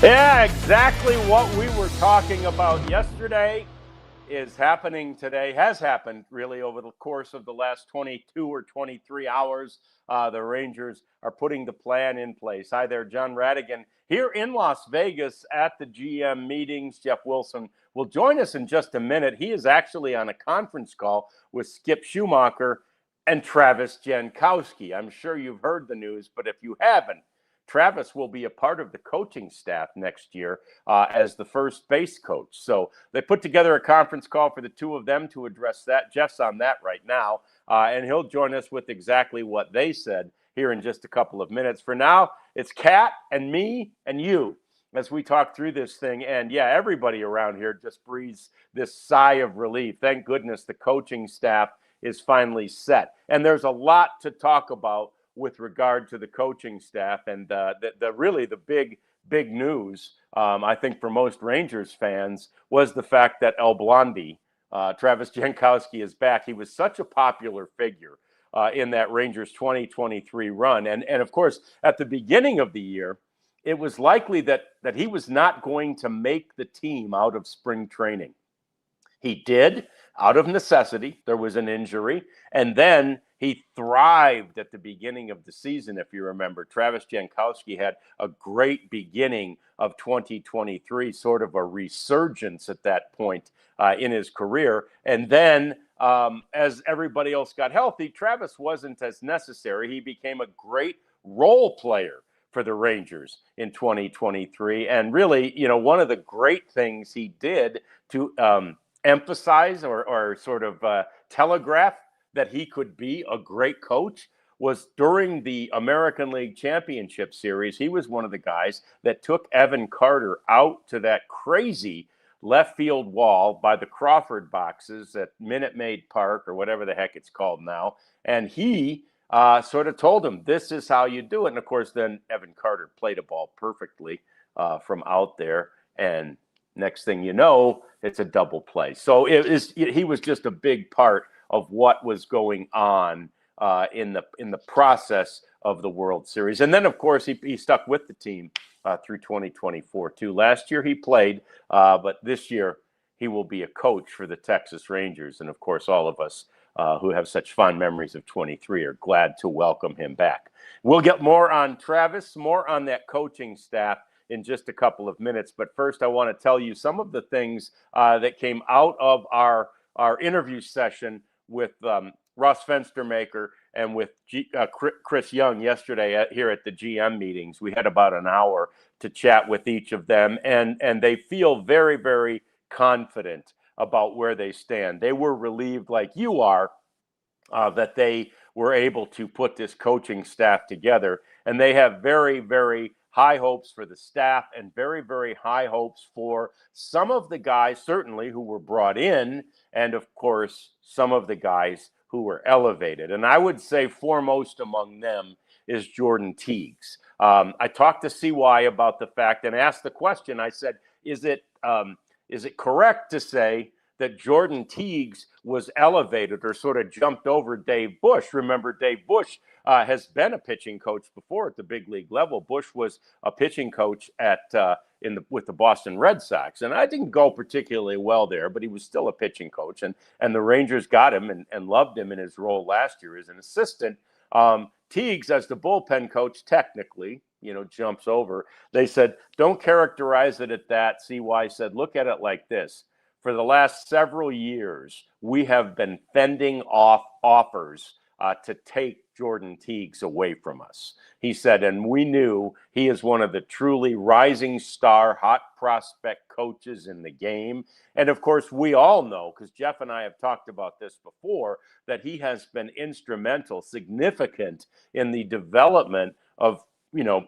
Yeah, exactly what we were talking about yesterday is happening today, has happened really over the course of the last 22 or 23 hours. The Rangers are putting the plan in place. Hi there, John Radigan, here in Las Vegas at the GM meetings. Jeff Wilson will join us in just a minute. He is actually on a conference call with Skip Schumacher and Travis Jankowski. I'm sure you've heard the news, but if you haven't, Travis will be a part of the coaching staff next year as the first base coach. So they put together a conference call for the two of them to address that. Jeff's on that right now, and he'll join us with exactly what they said here in just a couple of minutes. For now, it's Kat and me and you as we talk through this thing. And yeah, everybody around here just breathes this sigh of relief. Thank goodness the coaching staff is finally set. And there's a lot to talk about with regard to the coaching staff, and really the big news, I think for most Rangers fans, was the fact that El Blondie, Travis Jankowski, is back. He was such a popular figure in that Rangers 2023 run, and of course at the beginning of the year, it was likely that he was not going to make the team out of spring training. He did, out of necessity. There was an injury, and then he thrived at the beginning of the season, if you remember. Travis Jankowski had a great beginning of 2023, sort of a resurgence at that point in his career. And then as everybody else got healthy, Travis wasn't as necessary. He became a great role player for the Rangers in 2023. And really, one of the great things he did to emphasize or sort of telegraph that he could be a great coach was during the American League Championship Series. He was one of the guys that took Evan Carter out to that crazy left field wall by the Crawford boxes at Minute Maid Park or whatever the heck it's called now. And he sort of told him, this is how you do it. And of course, then Evan Carter played a ball perfectly from out there. And next thing you know, it's a double play. So he was just a big part of what was going on in the process of the World Series. And then, of course, he stuck with the team through 2024, too. Last year he played, but this year he will be a coach for the Texas Rangers. And, of course, all of us who have such fond memories of 23 are glad to welcome him back. We'll get more on Travis, more on that coaching staff in just a couple of minutes. But first, I want to tell you some of the things that came out of our interview session with Russ Fenstermaker and with Chris Young yesterday here at the GM meetings. We had about an hour to chat with each of them, and they feel very, very confident about where they stand. They were relieved, like you are, that they were able to put this coaching staff together, and they have very, very high hopes for the staff and very, very high hopes for some of the guys, certainly, who were brought in, and of course, some of the guys who were elevated. And I would say foremost among them is Jordan Teagues. I talked to CY about the fact and asked the question. I said, is it correct to say that Jordan Teagues was elevated or sort of jumped over Dave Bush? Remember, Dave Bush has been a pitching coach before at the big league level. Bush was a pitching coach with the Boston Red Sox, and I didn't go particularly well there, but he was still a pitching coach, and the Rangers got him and loved him in his role last year as an assistant. Teagues, as the bullpen coach, technically, jumps over. They said, don't characterize it at that. CY said, look at it like this. For the last several years, we have been fending off offers to take Jordan Teagues away from us. He said, and we knew he is one of the truly rising star, hot prospect coaches in the game. And of course, we all know, because Jeff and I have talked about this before, that he has been instrumental, significant in the development of,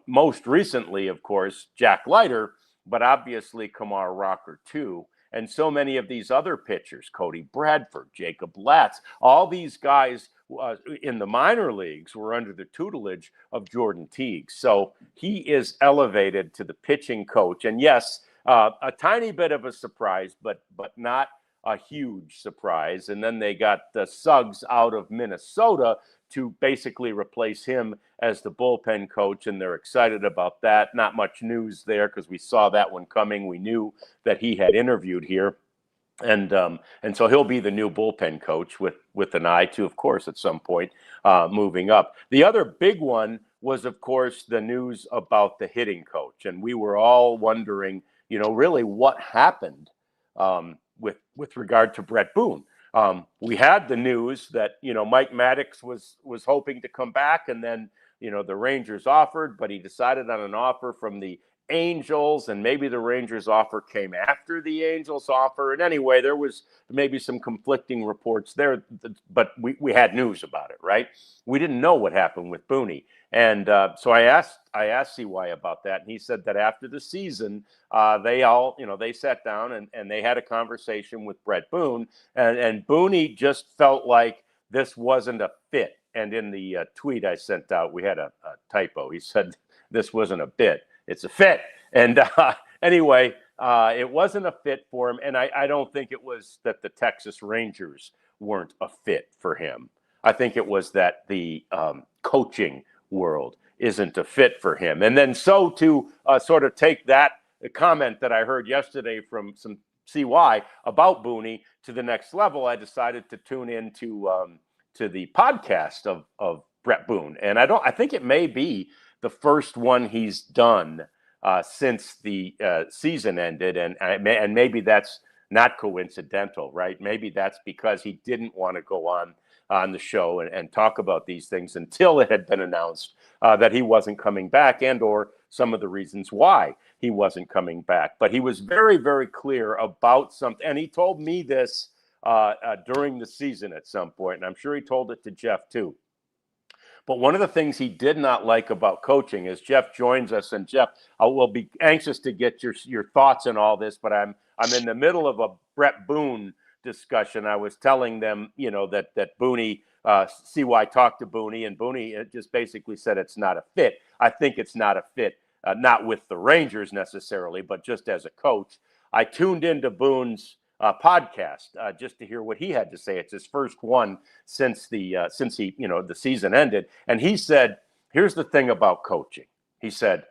most recently, of course, Jack Leiter, but obviously Kumar Rocker too. And so many of these other pitchers, Cody Bradford, Jacob Latz, all these guys in the minor leagues were under the tutelage of Jordan Teagues. So he is elevated to the pitching coach. And yes, a tiny bit of a surprise, but not a huge surprise. And then they got the Suggs out of Minnesota to basically replace him as the bullpen coach, and they're excited about that. Not much news there because we saw that one coming. We knew that he had interviewed here. And so he'll be the new bullpen coach with an eye to, of course, at some point moving up. The other big one was, of course, the news about the hitting coach, and we were all wondering, really what happened with regard to Brett Boone. We had the news that Mike Maddox was hoping to come back, and then the Rangers offered, but he decided on an offer from the Angels, and maybe the Rangers offer came after the Angels offer. And anyway, there was maybe some conflicting reports there, but we had news about it, right? We didn't know what happened with Booney. And so I asked CY about that, and he said that after the season, they sat down and they had a conversation with Brett Boone, and Booney just felt like this wasn't a fit. And in the tweet I sent out, we had a typo. He said this wasn't a bit. It's a fit. And anyway, it wasn't a fit for him. And I don't think it was that the Texas Rangers weren't a fit for him. I think it was that the coaching world isn't a fit for him. And then so to sort of take that comment that I heard yesterday from some CY about Booney to the next level, I decided to tune in to the podcast of Brett Boone. And I think it may be the first one he's done since the season ended, and maybe that's not coincidental, right? Maybe that's because he didn't want to go on the show and talk about these things until it had been announced that he wasn't coming back, and or some of the reasons why he wasn't coming back. But he was very, very clear about something, and he told me this during the season at some point, and I'm sure he told it to Jeff too. But one of the things he did not like about coaching is Jeff joins us, and Jeff, I will be anxious to get your thoughts on all this. But I'm in the middle of a Brett Boone discussion. I was telling them, that Booney, CY talked to Booney, and Booney just basically said it's not a fit. I think it's not a fit, not with the Rangers necessarily, but just as a coach. I tuned into Boone's podcast just to hear what he had to say. It's his first one since the season ended, and he said, "Here's the thing about coaching." He said,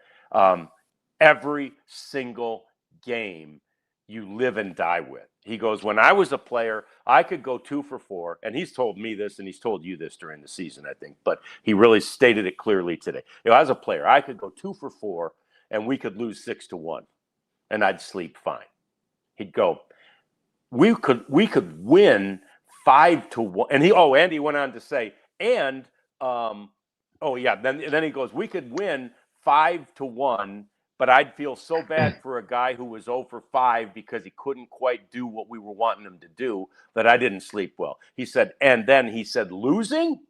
"Every single game you live and die with." He goes, "When I was a player, I could go 2 for 4," and he's told me this, and he's told you this during the season, I think, but he really stated it clearly today. As a player, I could go 2 for 4, and we could lose 6-1, and I'd sleep fine. He'd go, we could win 5-1, and he went on to say, then he goes, we could win 5-1, but I'd feel so bad for a guy who was 0 for 5 because he couldn't quite do what we were wanting him to do, that I didn't sleep well. He said, and then he said, losing?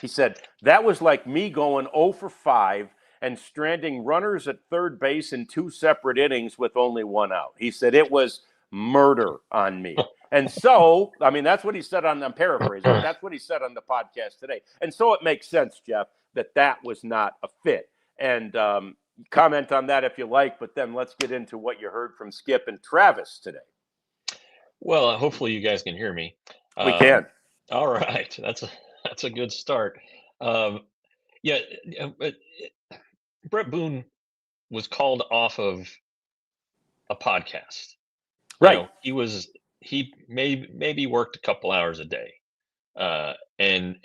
He said, that was like me going 0 for 5 and stranding runners at third base in 2 separate innings with only 1 out. He said it was murder on me. And so, I mean, that's what he said I'm paraphrasing. That's what he said on the podcast today. And so it makes sense, Jeff, that was not a fit. And comment on that if you like, but then let's get into what you heard from Skip and Travis today. Well, hopefully you guys can hear me. We can. All right. That's a good start. But Brett Boone was called off of a podcast. Right. He maybe worked a couple hours a day. And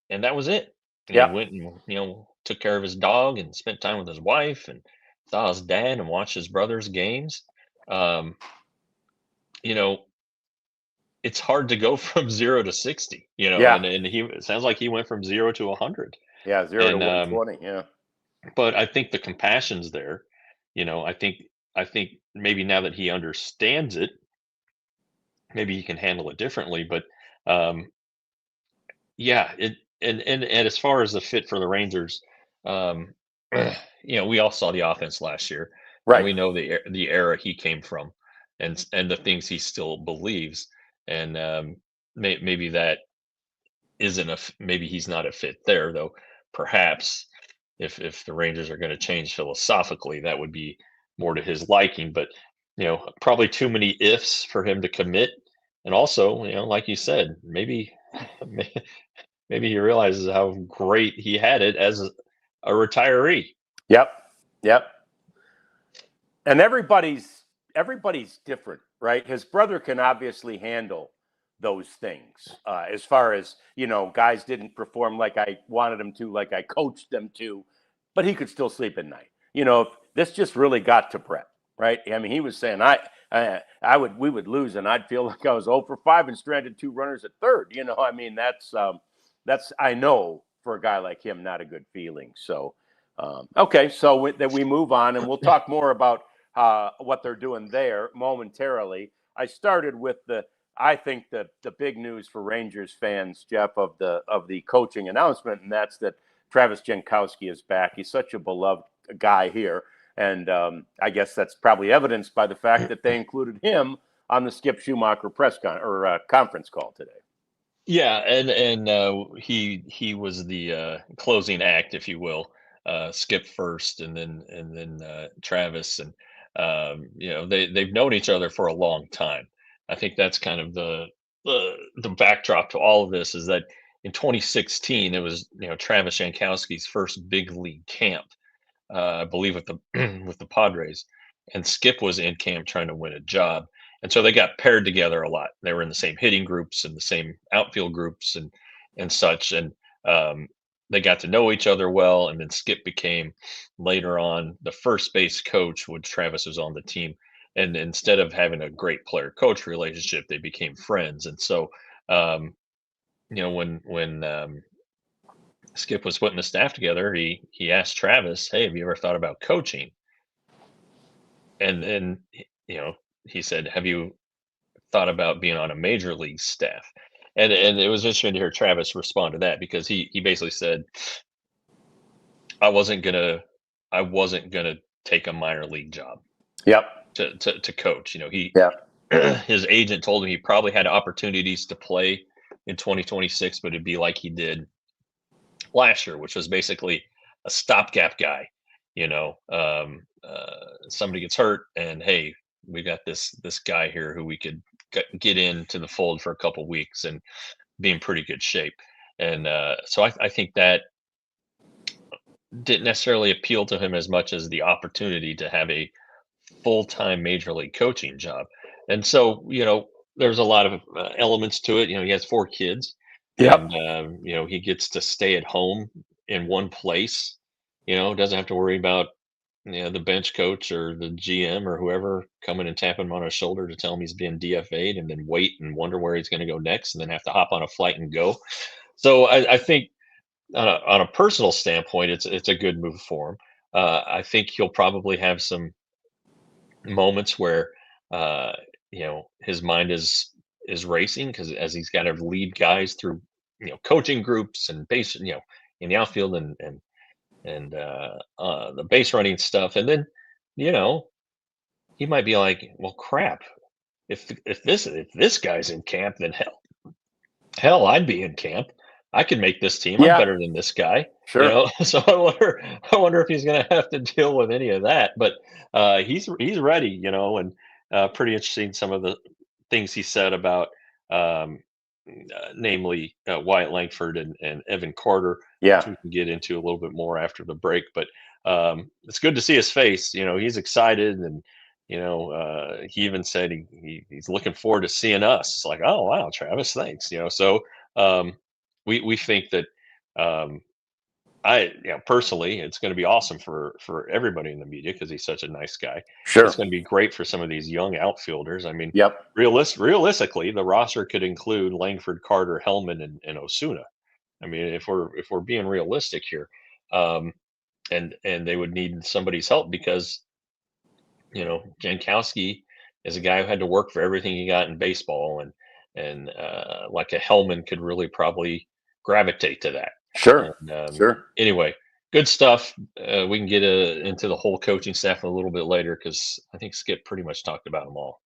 that was it. And he went and, took care of his dog and spent time with his wife and saw his dad and watched his brother's games. It's hard to go from 0 to 60, and it sounds like he went from 0 to 100. Yeah. 0 to 120. Yeah. But I think the compassion's there. I think maybe now that he understands it, maybe he can handle it differently. But and as far as the fit for the Rangers, we all saw the offense last year. Right. And we know the era he came from, and the things he still believes. And maybe that isn't maybe he's not a fit there, though. Perhaps if the Rangers are going to change philosophically, that would be more to his liking. But probably too many ifs for him to commit. And also, like you said, maybe maybe he realizes how great he had it as a retiree. Yep. Yep. And everybody's different, right? His brother can obviously handle those things. As far as, guys didn't perform like I wanted them to, like I coached them to, but he could still sleep at night. This just really got to Brett, right? I mean, he was saying we would lose and I'd feel like I was 0 for 5 and stranded 2 runners at third. I mean, that's I know for a guy like him, not a good feeling. So okay, so then we move on, and we'll talk more about what they're doing there momentarily. I started with I think the big news for Rangers fans, Jeff, of the coaching announcement, and that's that Travis Jankowski is back. He's such a beloved guy here, and I guess that's probably evidenced by the fact that they included him on the Skip Schumacher conference call today. Yeah, and he was the closing act, if you will. Skip first, and then Travis, and they've known each other for a long time. I think that's kind of the backdrop to all of this, is that in 2016 it was Travis Jankowski's first big league camp, I believe with the with the Padres, and Skip was in camp trying to win a job, and so they got paired together a lot. They were in the same hitting groups and the same outfield groups and such, and they got to know each other well. And then Skip became later on the first base coach when Travis was on the team, and instead of having a great player coach relationship, they became friends. And so when Skip was putting the staff together, he asked Travis, "Hey, have you ever thought about coaching?" And then he said, "Have you thought about being on a major league staff?" And it was interesting to hear Travis respond to that, because he basically said, "I wasn't gonna take a minor league job Yep. to coach." He Yep. his agent told him he probably had opportunities to play in 2026, but it'd be like he did last year, which was basically a stopgap guy. Somebody gets hurt, and hey, we got this guy here who we could get into the fold for a couple weeks and be in pretty good shape. And so I think that didn't necessarily appeal to him as much as the opportunity to have a full-time major league coaching job. And so there's a lot of elements to it. He has 4 kids, and Yep. he gets to stay at home in one place. Doesn't have to worry about the bench coach or the GM or whoever coming and tapping him on his shoulder to tell him he's being DFA'd, and then wait and wonder where he's going to go next, and then have to hop on a flight and go. So I think on a personal standpoint, it's a good move for him. I think he'll probably have some moments where his mind is racing, because as he's got to lead guys through coaching groups and base in the outfield, and the base running stuff. And then you know he might be like, well, crap, if this guy's in camp, then hell, I'd be in camp. I can make this team. I'm Yeah. better than this guy. Sure. So I wonder if he's going to have to deal with any of that. But he's ready. And pretty interesting some of the things he said about, um, namely Wyatt Langford and Evan Carter, which Yeah. we can get into a little bit more after the break. But it's good to see his face. He's excited, and he even said he's looking forward to seeing us. It's like, oh wow, Travis, thanks. So we think that, um, personally, it's going to be awesome for everybody in the media, because he's such a nice guy. It's Sure. going to be great for some of these young outfielders. I mean, Yep. realistically, the roster could include Langford, Carter, Hellman, and Osuna. I mean, if we're being realistic here, um, and they would need somebody's help, because Jankowski is a guy who had to work for everything he got in baseball, and like a Hellman could really probably gravitate to that. Sure. And Sure. anyway, good stuff. We can get into the whole coaching staff a little bit later, because I think Skip pretty much talked about them all.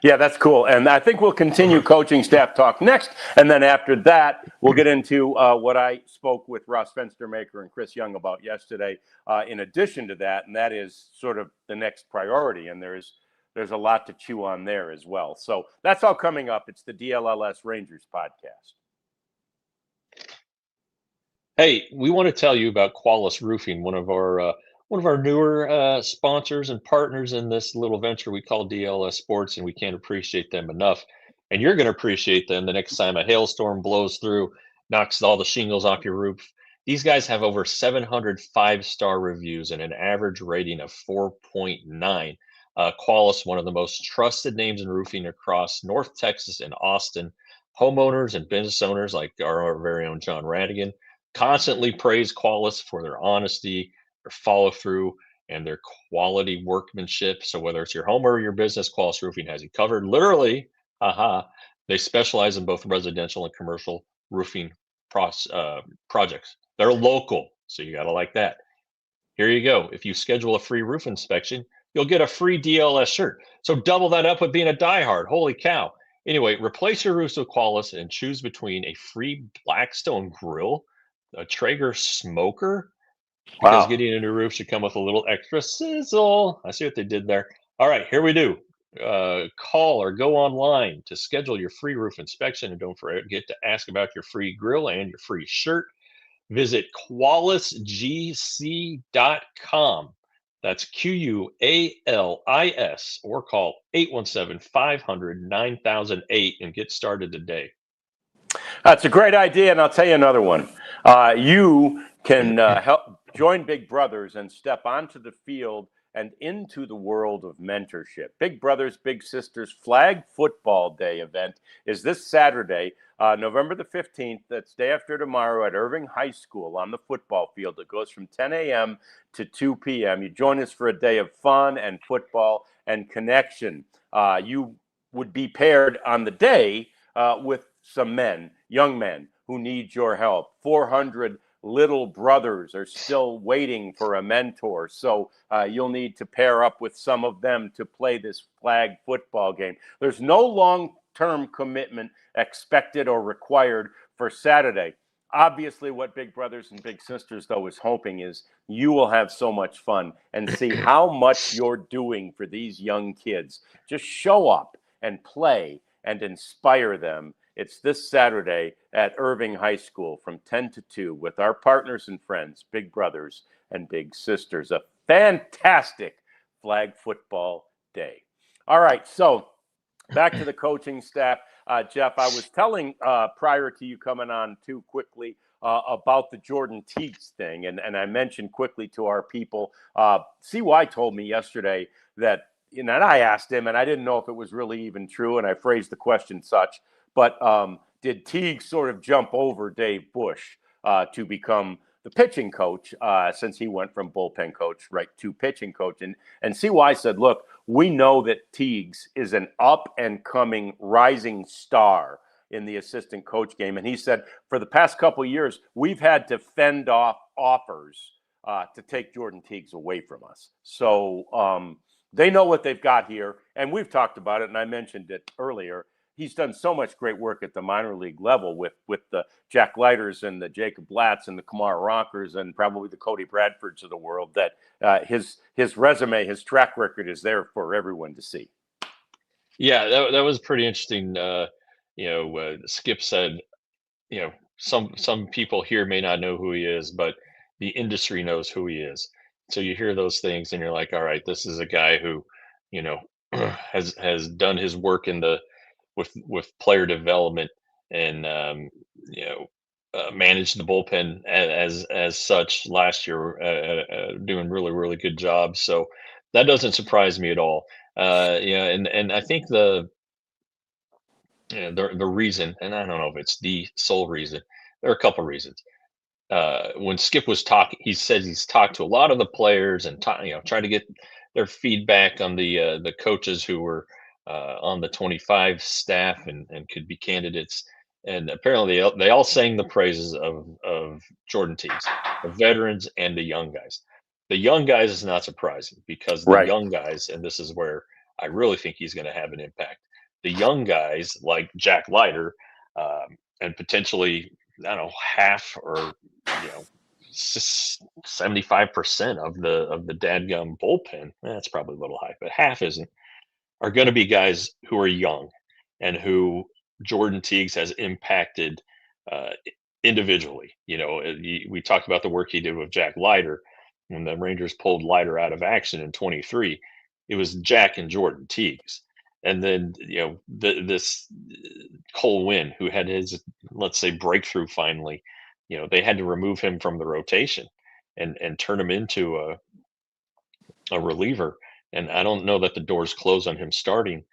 Yeah, that's cool. And I think we'll continue coaching staff talk next. And then after that, we'll get into what I spoke with Ross Fenstermaker and Chris Young about yesterday, in addition to that. And that is sort of the next priority. And there's a lot to chew on there as well. So that's all coming up. It's the DLLS Rangers podcast. Hey, we want to tell you about Qualis Roofing, one of our newer sponsors and partners in this little venture we call DLS Sports, and we can't appreciate them enough. And you're going to appreciate them the next time a hailstorm blows through, knocks all the shingles off your roof. These guys have over 700 5-star reviews and an average rating of 4.9. Qualis, one of the most trusted names in roofing across North Texas and Austin. Homeowners and business owners like our very own John Radigan constantly praise Qualis for their honesty, their follow through, and their quality workmanship. So whether it's your home or your business, Qualis Roofing has you covered. Literally, haha, they specialize in both residential and commercial roofing projects. They're local, so you got to like that. Here you go. If you schedule a free roof inspection, you'll get a free DLS shirt. So double that up with being a diehard. Holy cow. Anyway, replace your roofs with Qualis and choose between a free Blackstone grill, a Traeger smoker, because Wow. getting a new roof should come with a little extra sizzle. I see what they did there. All right, here we do. Call or go online to schedule your free roof inspection, and don't forget to ask about your free grill and your free shirt. Visit qualisgc.com. That's QUALIS, or call 817-500-9008 and get started today. That's a great idea, and I'll tell you another one. You can help join Big Brothers and step onto the field and into the world of mentorship. Big Brothers Big Sisters Flag Football Day event is this Saturday, November the 15th. That's day after tomorrow at Irving High School on the football field. It goes from 10 a.m. to 2 p.m. You join us for a day of fun and football and connection. You would be paired on the day with some men, young men who need your help. 400 little brothers are still waiting for a mentor. So you'll need to pair up with some of them to play this flag football game. There's no long-term commitment expected or required for Saturday. Obviously, what Big Brothers and Big Sisters, though, is hoping is you will have so much fun and see how much you're doing for these young kids. Just show up and play and inspire them. It's this Saturday at Irving High School from 10 to 2 with our partners and friends, Big Brothers and Big Sisters. A fantastic flag football day. All right, so back to the coaching staff. Jeff, I was telling prior to you coming on too quickly about the Jordan Teagues thing, and I mentioned quickly to our people, CY told me yesterday that, and I asked him, and I didn't know if it was really even true, and I phrased the question such, but did Teague sort of jump over Dave Bush to become the pitching coach since he went from bullpen coach right to pitching coach? And CY said, look, we know that Teagues is an up-and-coming rising star in the assistant coach game. And he said, for the past couple of years, we've had to fend off offers to take Jordan Teagues away from us. So they know what they've got here. And we've talked about it, and I mentioned it earlier. He's done so much great work at the minor league level with the Jack Leiters and the Jacob Blatts and the Kumar Ronkers and probably the Cody Bradfords of the world that his resume, his track record is there for everyone to see. Yeah, that was pretty interesting. Skip said, some people here may not know who he is, but the industry knows who he is. So you hear those things and you're like, all right, this is a guy who, you know, has done his work in the with player development and managed the bullpen as such last year, doing really good job. So that doesn't surprise me at all. And I think the reason, and I don't know if it's the sole reason, there are a couple reasons. When Skip was talking, he said he's talked to a lot of the players and trying to get their feedback on the coaches who were on the 25 staff and could be candidates. And apparently they all sang the praises of Jordan Teagues, the veterans and the young guys. The young guys is not surprising because the Right. young guys, and this is where I really think he's going to have an impact. The young guys like Jack Leiter, and potentially, I don't know, half or 75% of the dadgum bullpen. That's probably a little high, but half isn't. Are going to be guys who are young and who Jordan Teagues has impacted individually. We talked about the work he did with Jack Leiter when the Rangers pulled Leiter out of action in 23. It was Jack and Jordan Teagues, and then this Cole Winn, who had his, let's say, breakthrough finally. They had to remove him from the rotation and turn him into a reliever. And I don't know that the doors close on him starting,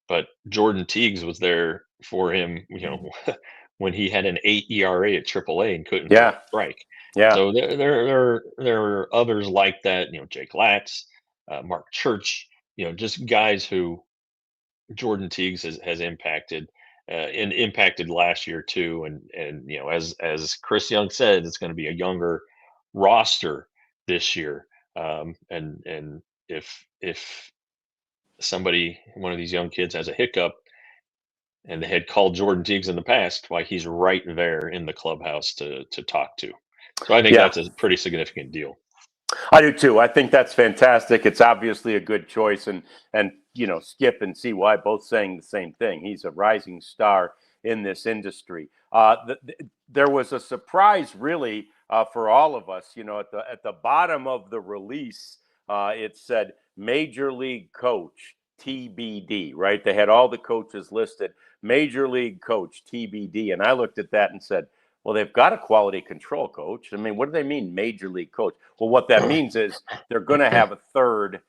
but Jordan Teagues was there for him, when he had an 8 ERA at AAA and couldn't throw a Yeah. strike. Yeah. So there are others like that, Jake Latz, Mark Church, just guys who Jordan Teagues has impacted, and impacted last year too. And as Chris Young said, it's going to be a younger roster this year. And if somebody, one of these young kids, has a hiccup and they had called Jordan Teagues in the past, why, he's right there in the clubhouse to talk to. So I think Yeah. that's a pretty significant deal. I do too. I think that's fantastic. It's obviously a good choice, and Skip and CY both saying the same thing. He's a rising star in this industry. There was a surprise, really, for all of us. At the bottom of the release, it said Major League Coach TBD. Right? They had all the coaches listed. Major League Coach TBD, and I looked at that and said, well, they've got a quality control coach. I mean, what do they mean, major league coach? Well, what that means is they're going to have a third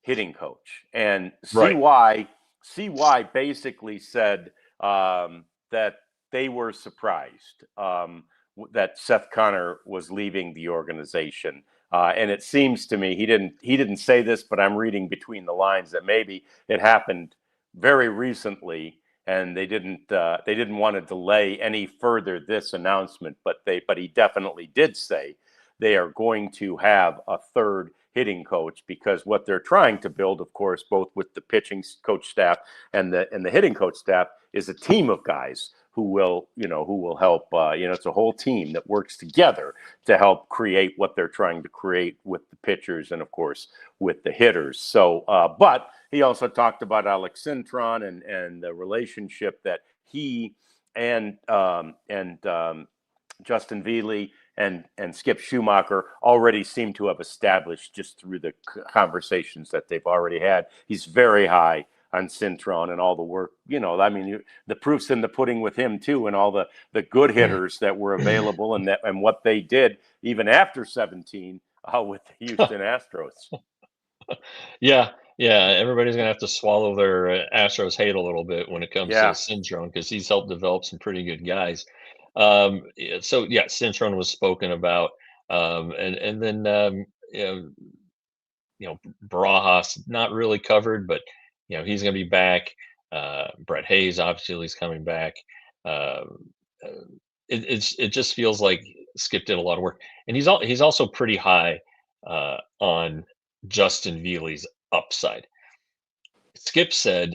hitting coach. And Right. CY basically said that they were surprised that Seth Connor was leaving the organization. And it seems to me he didn't say this, but I'm reading between the lines that maybe it happened very recently, and they didn't want to delay any further this announcement, but he definitely did say they are going to have a third hitting coach, because what they're trying to build, of course, both with the pitching coach staff and the hitting coach staff, is a team of guys who will help. It's a whole team that works together to help create what they're trying to create with the pitchers and, of course, with the hitters. So, but he also talked about Alex Cintron and the relationship that he and Justin Veely and Skip Schumacher already seem to have established just through the conversations that they've already had. He's very high on Cintron and all the work. I mean, the proof's in the pudding with him too, and all the good hitters that were available, and what they did even after 17 with the Houston Astros. Yeah. Everybody's gonna have to swallow their Astros hate a little bit when it comes to Yeah. Syndrome, because he's helped develop some pretty good guys. So yeah, Syndrome was spoken about, and then Barajas not really covered, but he's gonna be back. Brett Hayes obviously is coming back. Uh, uh, it just feels like Skip did a lot of work, and he's also pretty high on Justin Veely's upside. Skip said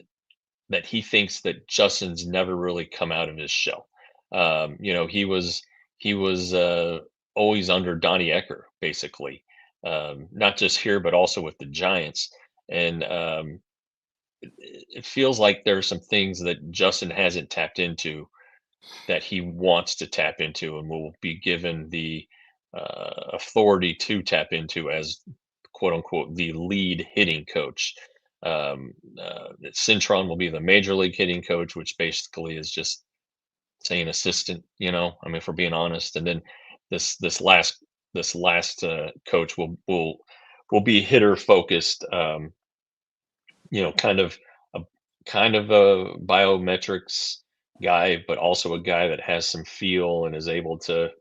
that he thinks that Justin's never really come out of his shell. He was always under Donnie Ecker, basically, not just here but also with the Giants, and it feels like there are some things that Justin hasn't tapped into that he wants to tap into and will be given the authority to tap into as, quote unquote, the lead hitting coach. Cintron will be the major league hitting coach, which basically is just saying assistant. I mean, if we're being honest, and then this last coach will be hitter focused. Kind of a biometrics guy, but also a guy that has some feel and is able to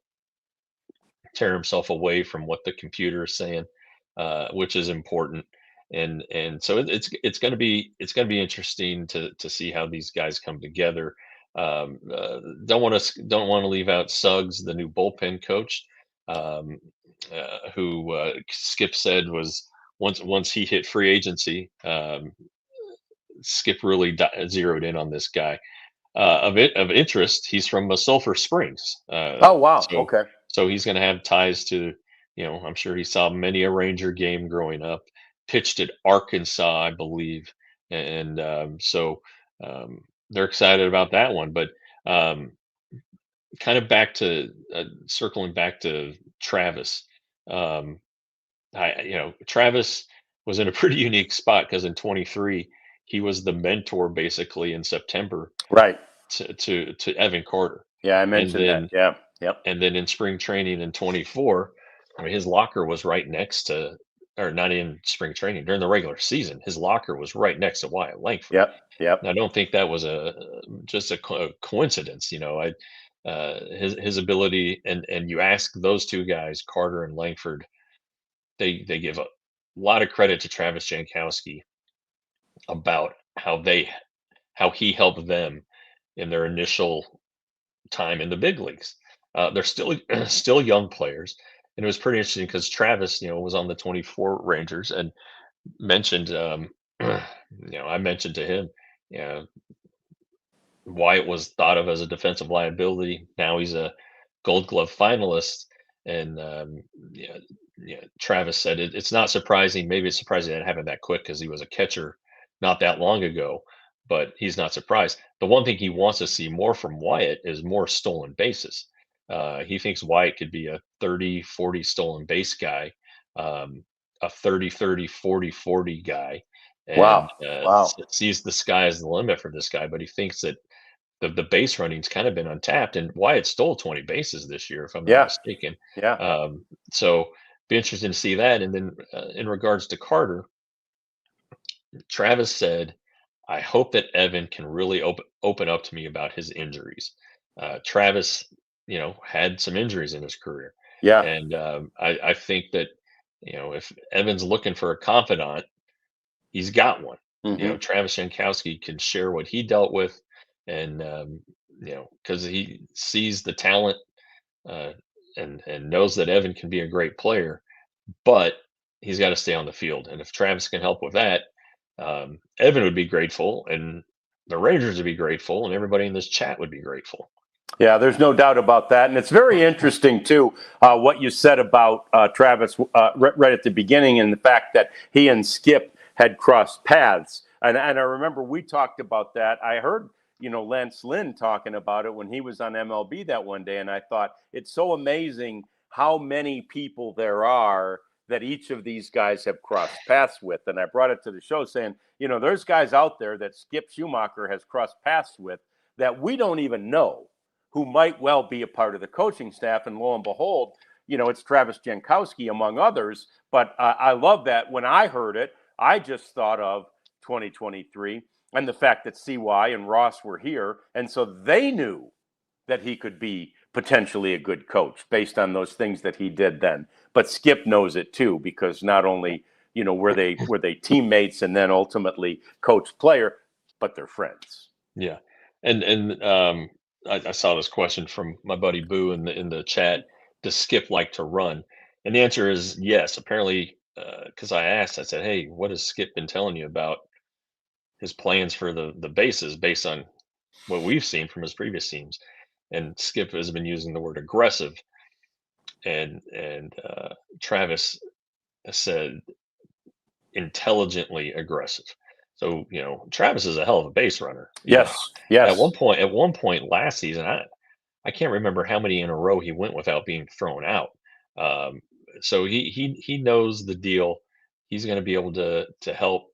tear himself away from what the computer is saying, which is important. And so it's going to be interesting to see how these guys come together. Don't want to leave out Suggs, the new bullpen coach, um, who Skip said was, once he hit free agency. Skip really zeroed in on this guy. Of interest, he's from Sulphur Springs, Oh, wow. so Okay. he's going to have ties to, I'm sure he saw many a Ranger game growing up. Pitched at Arkansas, I believe, and so they're excited about that one. But um, kind of back to circling back to Travis. Um, Travis was in a pretty unique spot because in 23 he was the mentor basically in September Right. to Evan Carter, Yeah, I and mentioned that. then Yeah. Yep. in spring training in 24, I mean his locker was right next to, or not in spring training during the regular season, his locker was right next to Wyatt Langford. Yep. Yep. And I don't think that was a just a coincidence. His ability, and you ask those two guys, Carter and Langford, they give a lot of credit to Travis Jankowski about how he helped them in their initial time in the big leagues. They're still still young players, and it was pretty interesting because Travis, was on the 24 Rangers and mentioned, I mentioned to him, you know, Wyatt was thought of as a defensive liability. Now he's a Gold Glove finalist, and yeah, Travis said it's not surprising. Maybe it's surprising that it happened that quick because he was a catcher not that long ago. But he's not surprised. The one thing he wants to see more from Wyatt is more stolen bases. He thinks Wyatt could be a 30-40 stolen base guy, a 30-30 40-40 guy, and Wow. Wow. sees the sky as the limit for this guy. But he thinks that the base running's kind of been untapped, and Wyatt stole 20 bases this year, if I'm not Yeah. mistaken. Yeah. So be interesting to see that. And then in regards to Carter, Travis said, "I hope that Evan can really open up to me about his injuries." Travis, had some injuries in his career, Yeah. and I think that if Evan's looking for a confidant, he's got one. Hmm. Travis Jankowski can share what he dealt with, and because he sees the talent, uh, and knows that Evan can be a great player, but he's got to stay on the field. And if Travis can help with that, Evan would be grateful, and the Rangers would be grateful, and everybody in this chat would be grateful. Yeah, there's no doubt about that. And it's very interesting, too, what you said about Travis right at the beginning, and the fact that he and Skip had crossed paths. And I remember we talked about that. I heard, Lance Lynn talking about it when he was on MLB that one day. And I thought it's so amazing how many people there are that each of these guys have crossed paths with. And I brought it to the show saying, there's guys out there that Skip Schumacher has crossed paths with that we don't even know, who might well be a part of the coaching staff. And lo and behold, it's Travis Jankowski, among others. But I love that. When I heard it, I just thought of 2023 and the fact that CY and Ross were here. And so they knew that he could be potentially a good coach based on those things that he did then. But Skip knows it too, because not only, were they teammates and then ultimately coach player, but they're friends. Yeah, and I saw this question from my buddy Boo in the chat. Does Skip like to run? And the answer is yes. Apparently, because I asked, I said, "Hey, what has Skip been telling you about his plans for the bases based on what we've seen from his previous teams?" And Skip has been using the word aggressive, and Travis said intelligently aggressive. So Travis is a hell of a base runner. Yes. At Yes. one point last season, I can't remember how many in a row he went without being thrown out. Um, so he knows the deal. He's going to be able to help,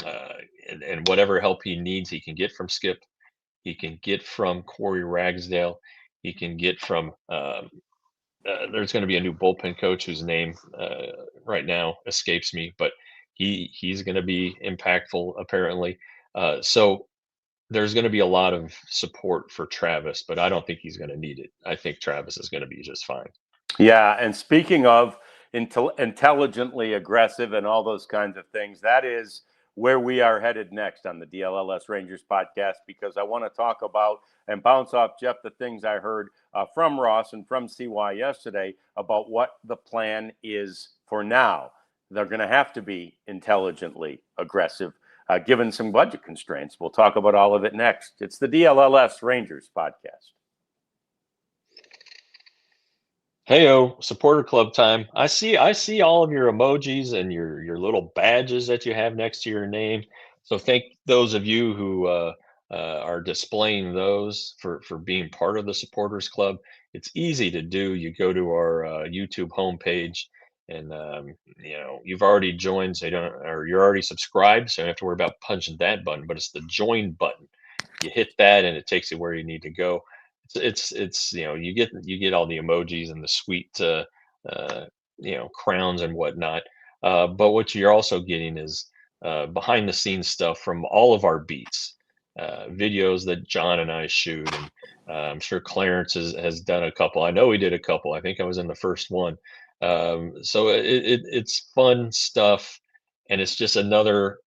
uh, and whatever help he needs, he can get from Skip. He can get from Corey Ragsdale. He can get from. There's going to be a new bullpen coach whose name right now escapes me, but he's going to be impactful apparently. So there's going to be a lot of support for Travis, but I don't think he's going to need it. I think Travis is going to be just fine. Yeah, and speaking of intelligently aggressive and all those kinds of things, that is where we are headed next on the DLLS Rangers podcast, because I want to talk about and bounce off Jeff the things I heard from Ross and from CY yesterday about what the plan is for now. They're going to have to be intelligently aggressive, given some budget constraints. We'll talk about all of it next. It's the DLLS Rangers podcast. Heyo, supporter club time. I see all of your emojis and your little badges that you have next to your name. So thank those of you who are displaying those for being part of the supporters club. It's easy to do. You go to our YouTube homepage, and you've already joined, so you don't, or you're already subscribed, so you don't have to worry about punching that button. But it's the join button. You hit that, and it takes you where you need to go. It's you get all the emojis and the sweet uh, crowns and whatnot. But what you're also getting is behind the scenes stuff from all of our beats, videos that John and I shoot, and I'm sure Clarence has done a couple. I know he did a couple. I think I was in the first one. So it's fun stuff, and it's just another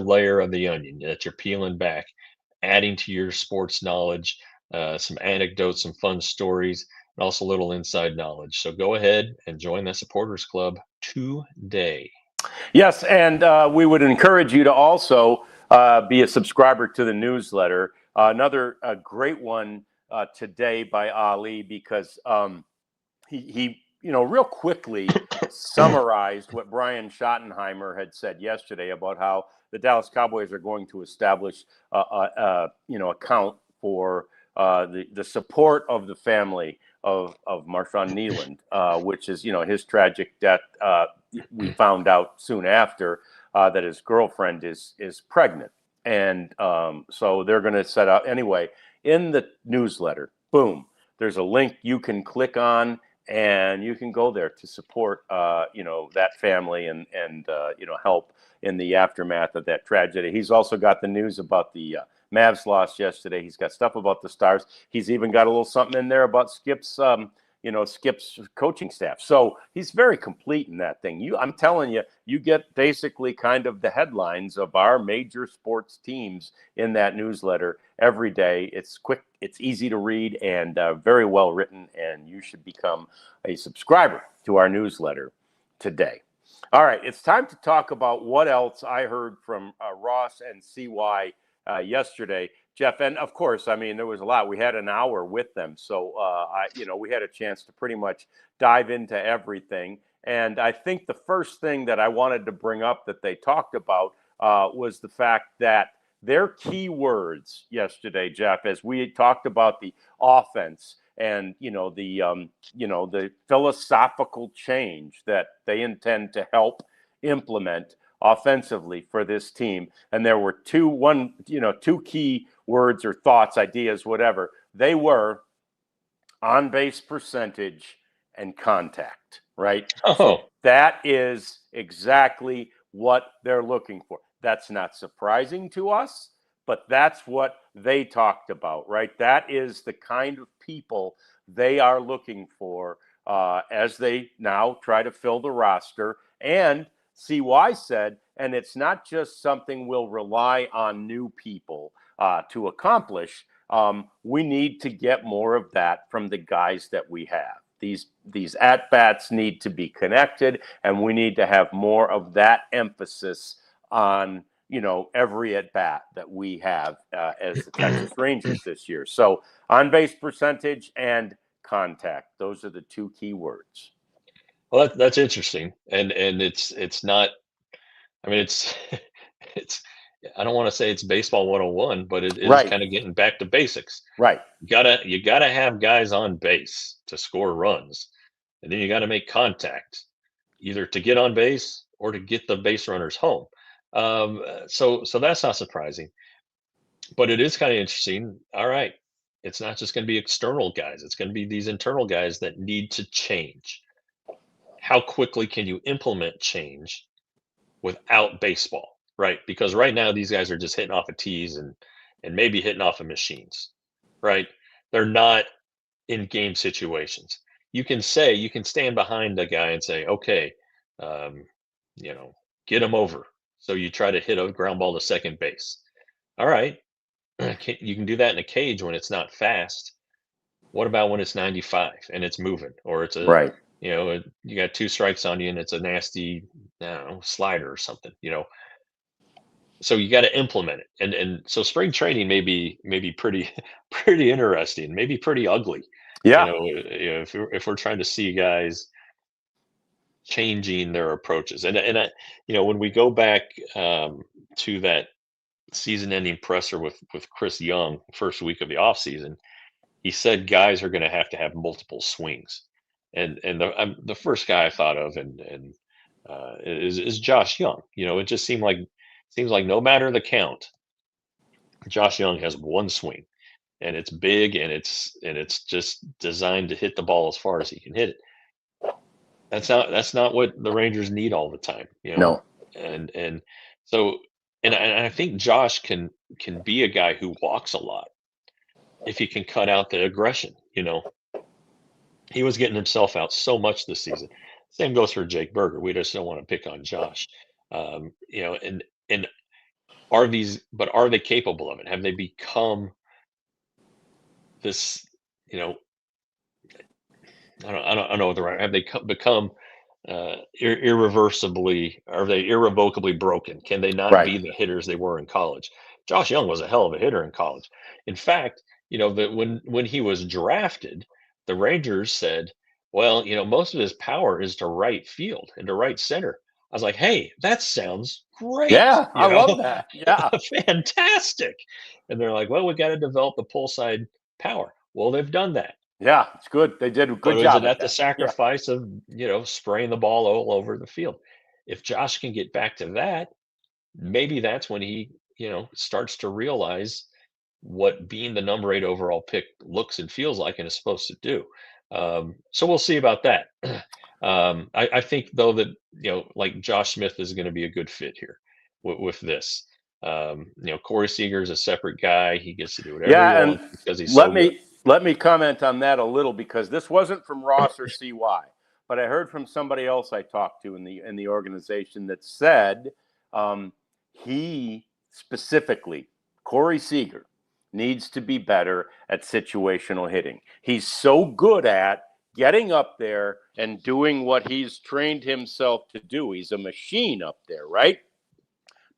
layer of the onion that you're peeling back, adding to your sports knowledge, some anecdotes, some fun stories, and also a little inside knowledge. So go ahead and join the supporters club today. Yes, and we would encourage you to also be a subscriber to the newsletter. Another great one today by Ali, because he real quickly summarized what Brian Schottenheimer had said yesterday about how the Dallas Cowboys are going to establish account for the support of the family of Marshawn Nealand, which is his tragic death. We found out soon after that his girlfriend is pregnant, and so they're going to set up anyway in the newsletter. Boom, there's a link you can click on, and you can go there to support that family and help in the aftermath of that tragedy. He's also got the news about the Mavs loss yesterday. He's got stuff about the Stars. He's even got a little something in there about Skip's coaching staff. So he's very complete in that thing. I'm telling you, you get basically kind of the headlines of our major sports teams in that newsletter every day. It's quick, it's easy to read, and very well written, and you should become a subscriber to our newsletter today. All right, it's time to talk about what else I heard from Ross and CY yesterday, Jeff. And of course, I mean, there was a lot. We had an hour with them, so we had a chance to pretty much dive into everything. And I think the first thing that I wanted to bring up that they talked about was the fact that their key words yesterday, Jeff, as we talked about the offense and the philosophical change that they intend to help implement offensively for this team. And there were two key words or thoughts, ideas, whatever. They were on base percentage and contact, right? Oh, So that is exactly what they're looking for. That's not surprising to us, but that's what they talked about, right? That is the kind of people they are looking for as they now try to fill the roster. And CY said, and it's not just something we'll rely on new people to accomplish. We need to get more of that from the guys that we have. These at-bats need to be connected, and we need to have more of that emphasis on every at-bat that we have as the Texas Rangers this year. So on-base percentage and contact, those are the two key words. well, that's interesting, and it's not. I mean, it's it's. I don't want to say it's baseball 101, but it is Right, kind of getting back to basics. right. You gotta have guys on base to score runs, and then you got to make contact, either to get on base or to get the base runners home. So that's not surprising, but it is kind of interesting. All right, it's not just going to be external guys; it's going to be these internal guys that need to change. How quickly can you implement change without baseball, right? Because right now these guys are just hitting off of tees and maybe hitting off of machines, right? They're not in game situations. You can stand behind the guy and say, okay, um, you know, get him over. So you try to hit a ground ball to second base. All right, you can do that in a cage when it's not fast. What about when it's 95 and it's moving, or it's Right. you got two strikes on you and it's a nasty, I don't know, slider or something, so you got to implement it, and so spring training may be pretty pretty interesting, maybe pretty ugly, Yeah. if we're trying to see guys changing their approaches, and when we go back to that season-ending presser with Chris Young, first week of the offseason, he said guys are going to have multiple swings, and the first guy I thought of is Josh Young. It just seems like no matter the count, Josh Young has one swing, and it's big, and it's just designed to hit the ball as far as he can hit it. That's not what the Rangers need all the time, No. and so and I think Josh can be a guy who walks a lot if he can cut out the aggression. He was getting himself out so much this season. Same goes for Jake Berger. We just don't want to pick on Josh. And are they capable of it? Have they become this? I don't know what the right. Have they become irreversibly? Are they irrevocably broken? Can they not Right. be the hitters they were in college? Josh Young was a hell of a hitter in college. In fact, that when he was drafted, the Rangers said, "Well, most of his power is to right field and to right center." I was like, "Hey, that sounds great! Yeah, I love that. Yeah. Fantastic!" And they're like, "Well, we got to develop the pull side power." Well, they've done that. Yeah, it's good. They did a But good is job it at at the that. Yeah. sacrifice of, spraying the ball all over the field? If Josh can get back to that, maybe that's when he, starts to realize what being the number 8 overall pick looks and feels like and is supposed to do. So we'll see about that. I think though that, like Josh Smith is going to be a good fit here with this. Corey Seager is a separate guy. He gets to do whatever he Yeah, and wants because he's let so good. me let me comment on that a little, because this wasn't from Ross or CY, but I heard from somebody else I talked to in the organization that said he specifically, Corey Seager, needs to be better at situational hitting. He's so good at getting up there and doing what he's trained himself to do. He's a machine up there, right?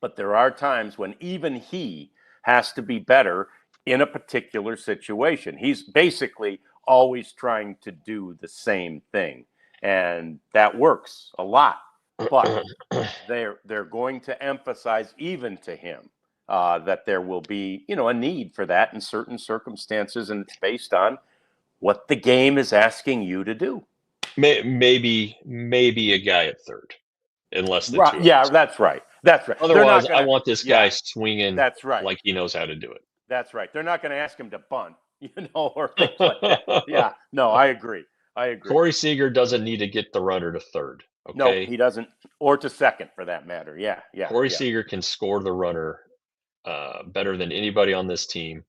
But there are times when even he has to be better in a particular situation. He's basically always trying to do the same thing, and that works a lot. But they're going to emphasize even to him that there will be a need for that in certain circumstances, and it's based on what the game is asking you to do. Maybe a guy at third in less than Right? 2 Yeah, outs. that's right. That's right. They're Otherwise, not I gonna. want this guy Yeah, swinging that's right. like he knows how to do That's right. They're not going to ask him to bunt, or things like that. it. Yeah. No, I agree. I agree. Corey Seager doesn't need to get the runner to third. No, Okay. he doesn't, or to second for that matter. Yeah. Yeah. Corey Yeah. Seager can score the runner better than anybody on this team.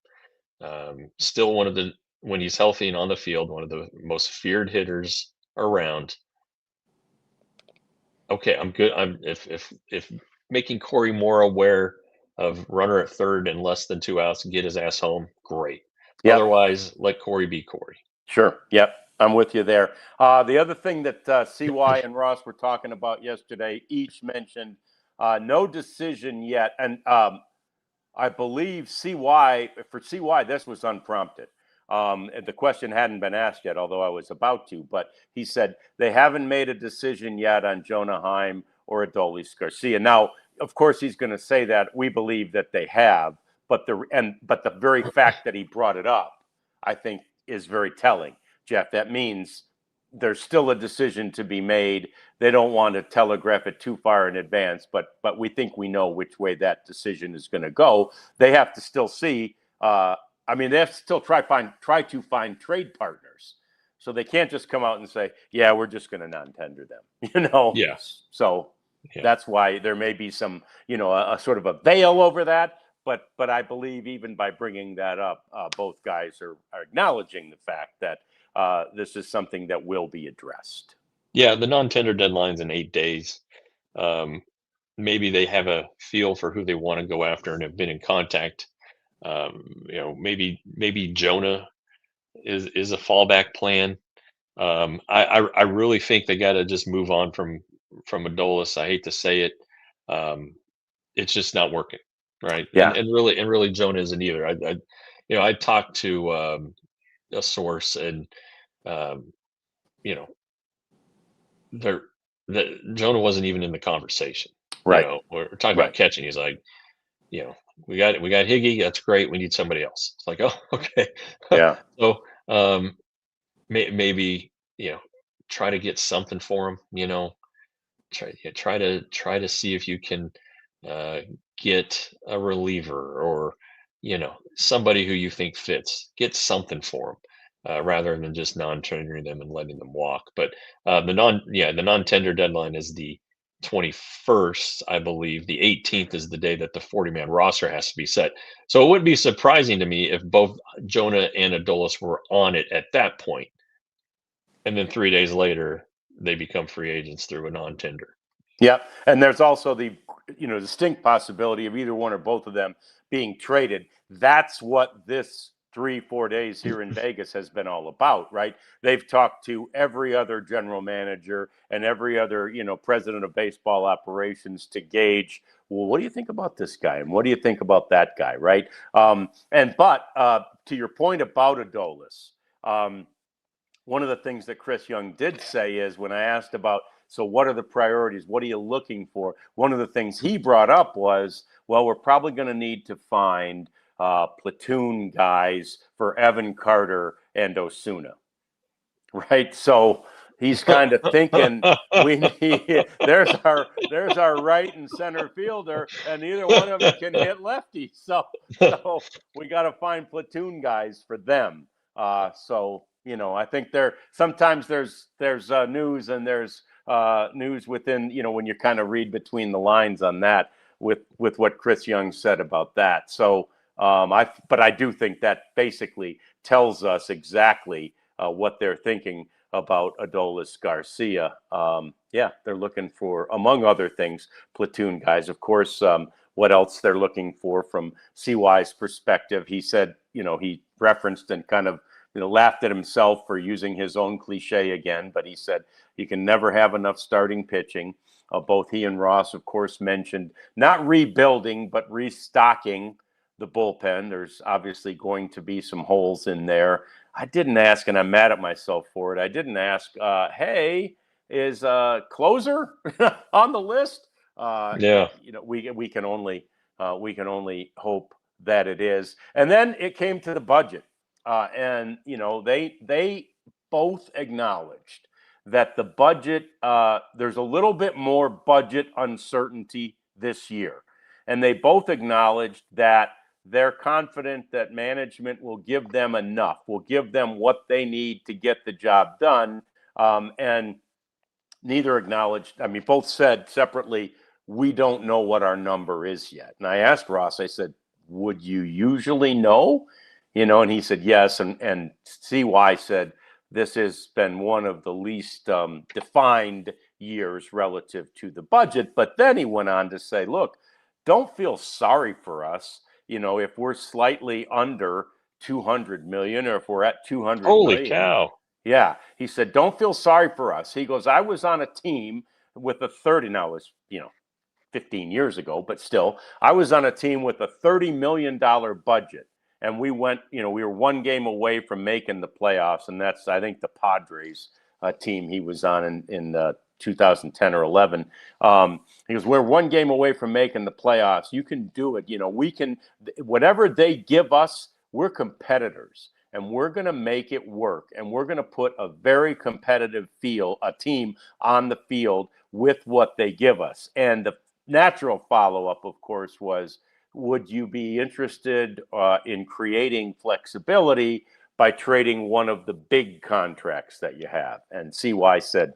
Still one of the, when he's healthy and on the field, one of the most feared hitters around. Okay, I'm good. If making Corey more aware of runner at third and less than 2 outs and get his ass home, great. Yep. Otherwise, let Corey be Corey. Sure. Yep. I'm with you there. The other thing that CY and Ross were talking about yesterday, each mentioned no decision yet. And I believe for CY, this was unprompted. The question hadn't been asked yet, although I was about to. But he said they haven't made a decision yet on Jonah Heim or Adolis Garcia. Now, of course, he's going to say that we believe that they have, but the very fact that he brought it up, I think, is very telling, Jeff. That means there's still a decision to be made. They don't want to telegraph it too far in advance, but we think we know which way that decision is going to go. They have to still see. They have to still try to find trade partners. So they can't just come out and say, "Yeah, we're just going to non-tender them." Yeah. So Yeah. that's why there may be some, a sort of a veil over that. But I believe even by bringing that up, both guys are acknowledging the fact that this is something that will be addressed. Yeah, the non-tender deadline's in 8 days. Maybe they have a feel for who they want to go after and have been in contact. Maybe Jonah is a fallback plan. I really think they got to just move on from Adolis. I hate to say it, it's just not working, right? Yeah. And really Jonah isn't either. I talked to a source, and you know there that Jonah wasn't even in the conversation. Right. We're talking about Right. catching. He's like, we got Higgy. That's great. We need somebody else. It's like, oh, okay. Yeah. So maybe try to get something for him. Try to see if you can uh, get a reliever or somebody who you think fits. Get something for them rather than just non-tendering them and letting them walk. But the non-tender deadline is the 21st, I believe. The 18th is the day that the 40-man roster has to be set. So it wouldn't be surprising to me if both Jonah and Adolis were on it at that point, and then 3 days later they become free agents through a non-tender. Yeah, and there's also the distinct possibility of either one or both of them being traded. That's what this 3-4 days here in Vegas has been all about, right? They've talked to every other general manager and every other president of baseball operations to gauge, well, what do you think about this guy and what do you think about that guy, right? But to your point about Adolis, one of the things that Chris Young did say is, when I asked about, so what are the priorities? What are you looking for? One of the things he brought up was, well, we're probably going to need to find platoon guys for Evan Carter and Osuna, right? So he's kind of thinking we need, there's our right and center fielder, and neither one of them can hit lefty. So we got to find platoon guys for them. I think sometimes there's news, and there's news within, when you kind of read between the lines on that with what Chris Young said about that. So but I do think that basically tells us exactly what they're thinking about Adolis Garcia. They're looking for, among other things, platoon guys. Of course, what else they're looking for from CY's perspective, he said, he referenced and kind of laughed at himself for using his own cliche again, but he said you can never have enough starting pitching. Both he and Ross, of course, mentioned not rebuilding, but restocking the bullpen. There's obviously going to be some holes in there. I didn't ask, and I'm mad at myself for it. I didn't ask, hey, is closer on the list? Yeah. We can only hope that it is. And then it came to the budget. And they both acknowledged that the budget, there's a little bit more budget uncertainty this year. And they both acknowledged that they're confident that management will give them enough, will give them what they need to get the job done. And neither acknowledged, both said separately, we don't know what our number is yet. And I asked Ross, I said, would you usually know? And he said yes. And CY said, this has been one of the least defined years relative to the budget. But then he went on to say, look, don't feel sorry for us. If we're slightly under 200 million, or if we're at 200 Holy million. cow. Yeah. He said, don't feel sorry for us. He goes, I was on a team with a 30, now it was, 15 years ago, but still, I was on a team with a $30 million budget. And we went, we were one game away from making the playoffs. And that's, I think, the Padres team he was on in 2010 or 11. He goes, we're one game away from making the playoffs. You can do it. We can, whatever they give us, we're competitors. And we're going to make it work. And we're going to put a very competitive team on the field with what they give us. And the natural follow-up, of course, was, would you be interested in creating flexibility by trading one of the big contracts that you have? And CY said,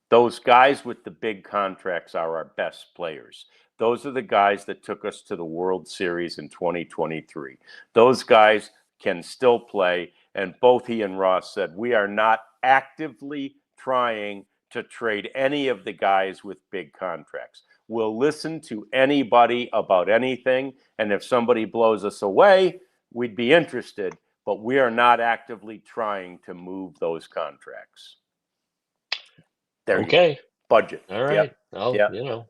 those guys with the big contracts are our best players. Those are the guys that took us to the World Series in 2023. Those guys can still play. And both he and Ross said, we are not actively trying to trade any of the guys with big contracts. We'll listen to anybody about anything. And if somebody blows us away, we'd be interested. But we are not actively trying to move those contracts. There okay. Budget. All right. Yep. Well,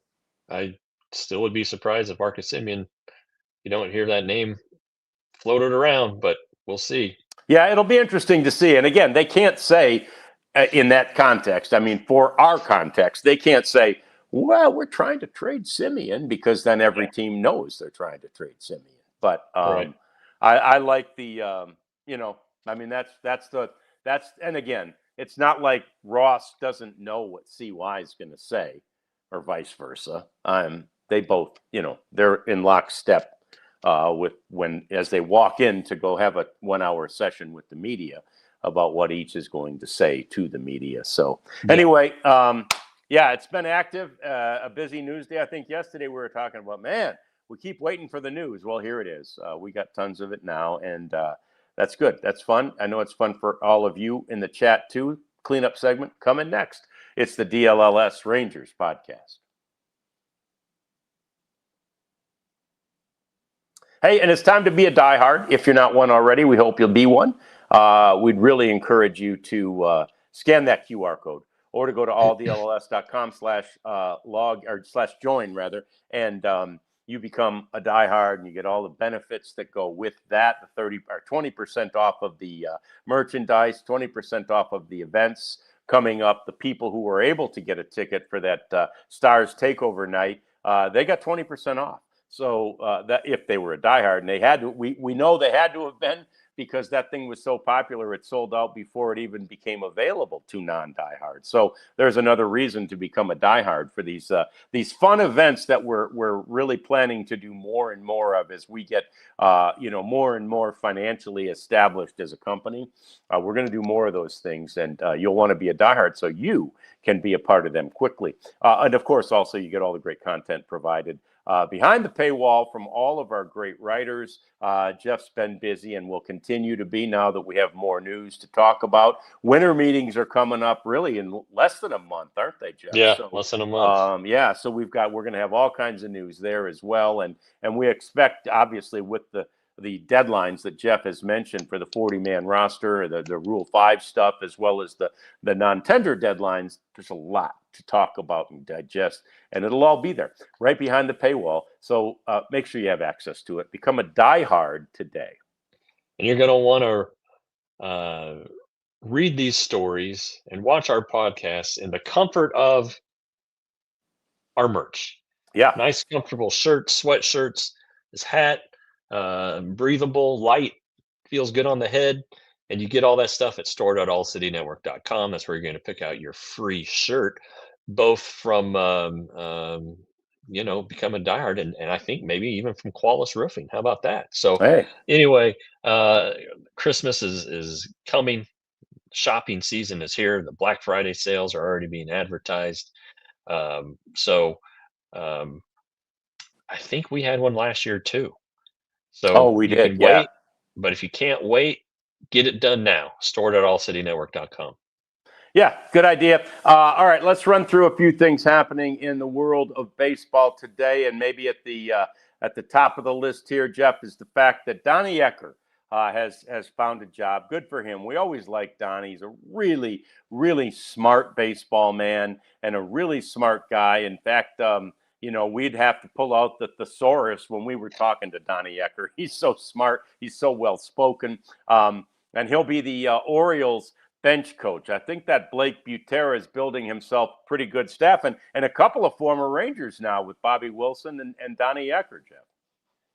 I still would be surprised if Marcus Semien, you don't hear that name floated around, but we'll see. Yeah, it'll be interesting to see. And again, they can't say in that context, for our context, they can't say, well, we're trying to trade Simeon, because then every team knows they're trying to trade Simeon. But Right. I like the I mean that's and again, it's not like Ross doesn't know what CY is going to say, or vice versa. They both they're in lockstep with when as they walk in to go have a 1 hour session with the media about what each is going to say to the media. So Yeah. anyway, yeah, it's been active, a busy news day. I think yesterday we were talking about, man, we keep waiting for the news. Well, here it is. We got tons of it now, and that's good. That's fun. I know it's fun for all of you in the chat too. Cleanup segment coming next. It's the DLLS Rangers podcast. Hey, and it's time to be a diehard. If you're not one already, we hope you'll be one. We'd really encourage you to scan that QR code, or to go to alldlls.com/log or /join rather, and you become a diehard, and you get all the benefits that go with that. The 30 or 20% off of the merchandise, 20% off of the events coming up. The people who were able to get a ticket for that Stars Takeover night, they got 20% off. So that if they were a diehard, and they had to, we know they had to have been, because that thing was so popular, it sold out before it even became available to non-diehards. So there's another reason to become a diehard for these fun events that we're really planning to do more and more of as we get more and more financially established as a company. We're going to do more of those things, and you'll want to be a diehard so you can be a part of them quickly. And of course, also you get all the great content provided behind the paywall from all of our great writers. Jeff's been busy and will continue to be now that we have more news to talk about. Winter meetings are coming up really in less than a month, aren't they, Jeff? Yeah, So, less than a month. yeah, so we're going to have all kinds of news there as well, and we expect, obviously, with the deadlines that Jeff has mentioned for the 40-man roster, the Rule 5 stuff, as well as the non-tender deadlines, there's a lot to talk about and digest, and it'll all be there right behind the paywall. So make sure you have access to it. Become a diehard today. And you're going to want to read these stories and watch our podcasts in the comfort of our merch. Yeah. Nice, comfortable shirts, sweatshirts, this hat, breathable, light, feels good on the head. And you get all that stuff at store.allcitynetwork.com. That's where you're going to pick out your free shirt, both from, become a diehard, and I think maybe even from Qualis Roofing. How about that? So Hey. anyway, Christmas is coming. Shopping season is here. The Black Friday sales are already being advertised. So I think we had one last year too. Oh, So we you did. can Yeah. wait, but if you can't wait, get it done now. Store.allcitynetwork.com. Yeah, good idea. All right, let's run through a few things happening in the world of baseball today, and maybe at the top of the list here, Jeff, is the fact that Donnie Ecker has found a job. Good for him. We always like Donnie. He's a really, really smart baseball man and a really smart guy. In fact, we'd have to pull out the thesaurus when we were talking to Donnie Ecker. He's so smart. He's so well spoken, and he'll be the Orioles bench coach. I think that Blake Butera is building himself pretty good staff, and a couple of former Rangers now with Bobby Wilson and Donnie Ecker, Jeff.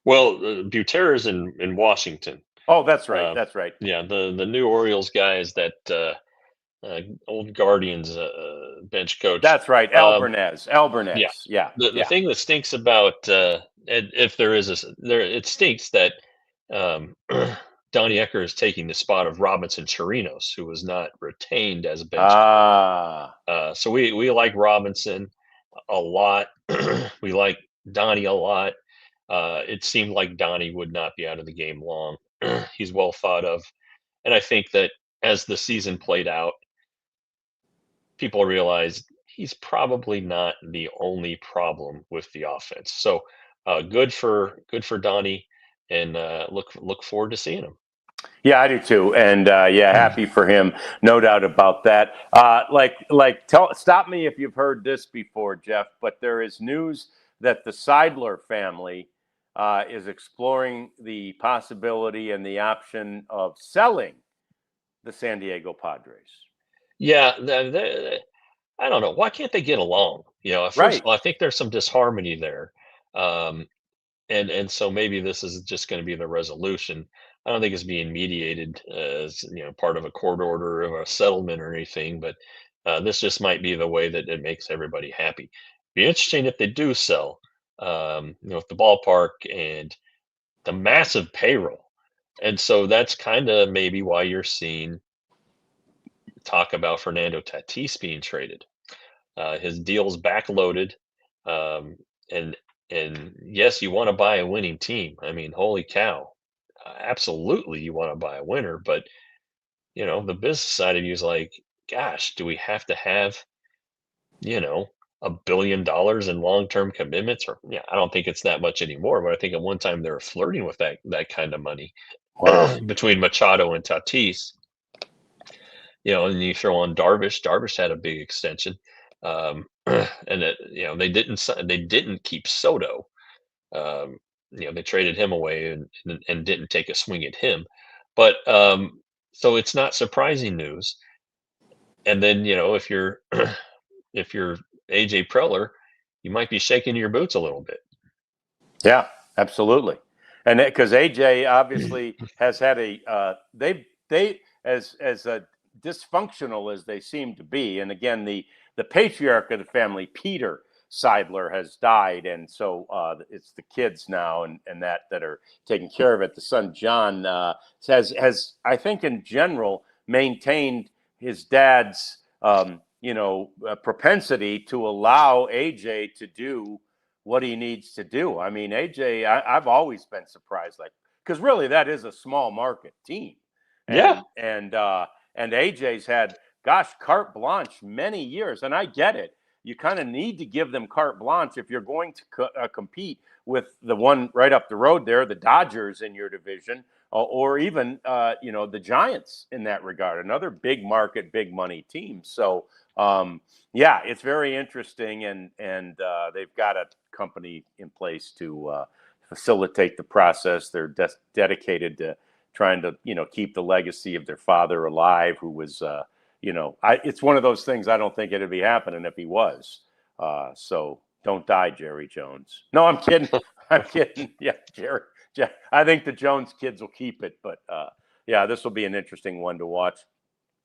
Well, Butera is in Washington. Oh, that's right. That's right. Yeah, the new Orioles guy is that old Guardians bench coach. That's right. Albernes. Yeah. Yeah. The thing that stinks about if there is it stinks that Donnie Ecker is taking the spot of Robinson Chirinos, who was not retained as a bench coach. So we like Robinson a lot. We like Donnie a lot. It seemed like Donnie would not be out of the game long. He's well thought of, and I think that as the season played out, people realized he's probably not the only problem with the offense. So good for Donnie, and look forward to seeing him. Yeah, I do too, and happy for him, no doubt about that. Stop me if you've heard this before, Jeff, but there is news that the Seidler family is exploring the possibility and the option of selling the San Diego Padres. Yeah, I don't know. Why can't they get along? First Right. of all, I think there's some disharmony there. Um, and so maybe this is just going to be the resolution. I don't think it's being mediated as part of a court order or a settlement or anything, but this just might be the way that it makes everybody happy. Be interesting if they do sell, with the ballpark and the massive payroll, and so that's kind of maybe why you're seeing talk about Fernando Tatis being traded. His deal's backloaded, um, and yes, you want to buy a winning team. I mean, holy cow, absolutely, you want to buy a winner. But the business side of you is like, gosh, do we have to have you know $1 billion in long-term commitments? Or yeah, I don't think it's that much anymore. But I think at one time they were flirting with that kind of money Wow. between Machado and Tatis. And you throw on Darvish. Darvish had a big extension, and they didn't keep Soto. They traded him away and didn't take a swing at him. But so it's not surprising news. And then if you're if you're AJ Preller, you might be shaking your boots a little bit. Yeah, absolutely. And because AJ obviously has had they as dysfunctional as they seem to be, and again the patriarch of the family, Peter Seidler, has died, and so it's the kids now and that are taking care of it. The son John has I think in general maintained his dad's propensity to allow AJ to do what he needs to do. I mean, AJ, I've always been surprised, like, because really that is a small market team, Yeah. and AJ's had, gosh, carte blanche many years, and I get it. You kind of need to give them carte blanche if you're going to compete with the one right up the road there, the Dodgers in your division, or even the Giants in that regard, another big market, big money team. So yeah, it's very interesting, and they've got a company in place to facilitate the process. They're dedicated to trying to keep the legacy of their father alive, who was it's one of those things. I don't think it'd be happening if he was. So don't die, Jerry Jones. No, I'm kidding. I'm kidding. Yeah, Jerry. I think the Jones kids will keep it, but yeah, this will be an interesting one to watch.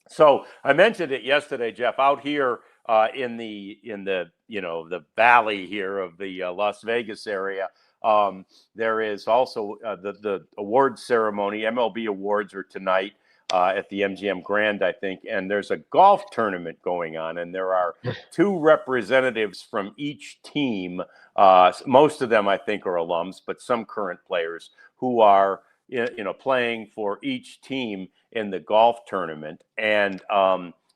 So I mentioned it yesterday, Jeff. Out here in the valley here of the Las Vegas area, there is also the awards ceremony. MLB awards are tonight at the MGM Grand, I think, and there's a golf tournament going on, and there are two representatives from each team. Most of them, I think, are alums, but some current players who are playing for each team in the golf tournament. And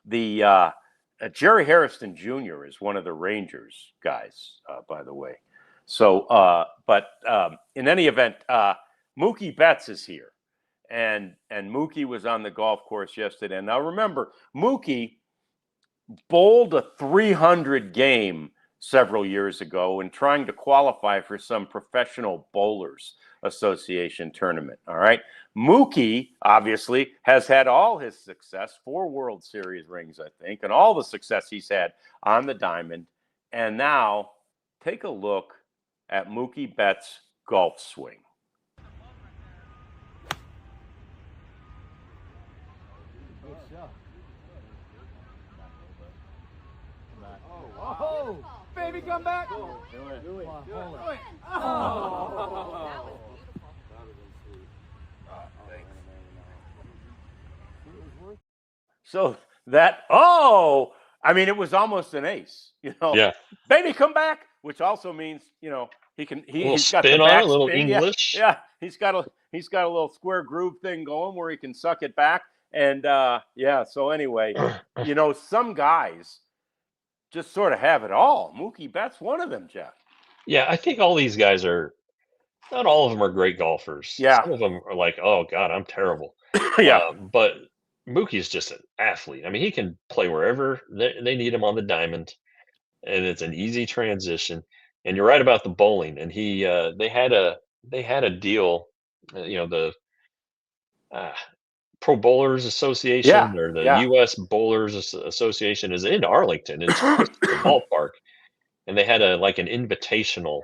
the Jerry Harrison Jr. is one of the Rangers guys, by the way. So, but in any event, Mookie Betts is here, and Mookie was on the golf course yesterday. Now, remember, Mookie bowled a 300 game several years ago in trying to qualify for some professional bowlers association tournament. All right. Mookie obviously has had all his success, 4 World Series rings, I think, and all the success he's had on the diamond. And now take a look at Mookie Betts' golf swing. Oh, baby, come back. Do it. Do it. Oh. So I mean, it was almost an ace, Yeah. Baby, come back, which also means, he's got the spin on it, a back little spin. English. Yeah, he's got a little square groove thing going where he can suck it back. And yeah, so anyway, some guys just sort of have it all. Mookie Betts, one of them, Jeff. Yeah, I think all these guys are not all of them are great golfers. Yeah. Some of them are like, oh God, I'm terrible. Yeah. But Mookie's just an athlete. I mean, he can play wherever they need him on the diamond, and it's an easy transition. And you're right about the bowling. And they had a deal, the uh, Pro Bowlers Association or the Yeah. U.S. Bowlers Association is in Arlington. It's close to the ballpark, and they had an invitational